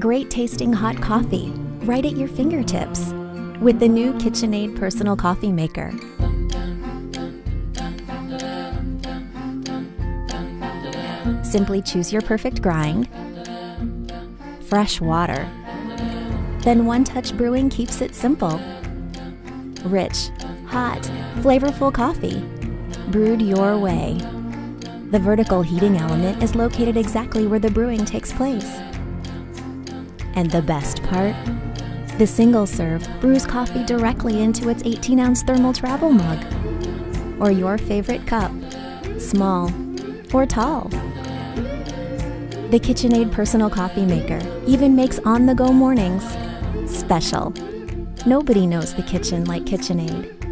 great tasting hot coffee right at your fingertips with the new KitchenAid Personal Coffee Maker. Simply choose your perfect grind, fresh water. Then one-touch brewing keeps it simple. Rich, hot, flavorful coffee, brewed your way. The vertical heating element is located exactly where the brewing takes place. And the best part? The single serve brews coffee directly into its 18-ounce thermal travel mug, or your favorite cup, small or tall. The KitchenAid Personal Coffee Maker even makes on-the-go mornings special. Nobody knows the kitchen like KitchenAid.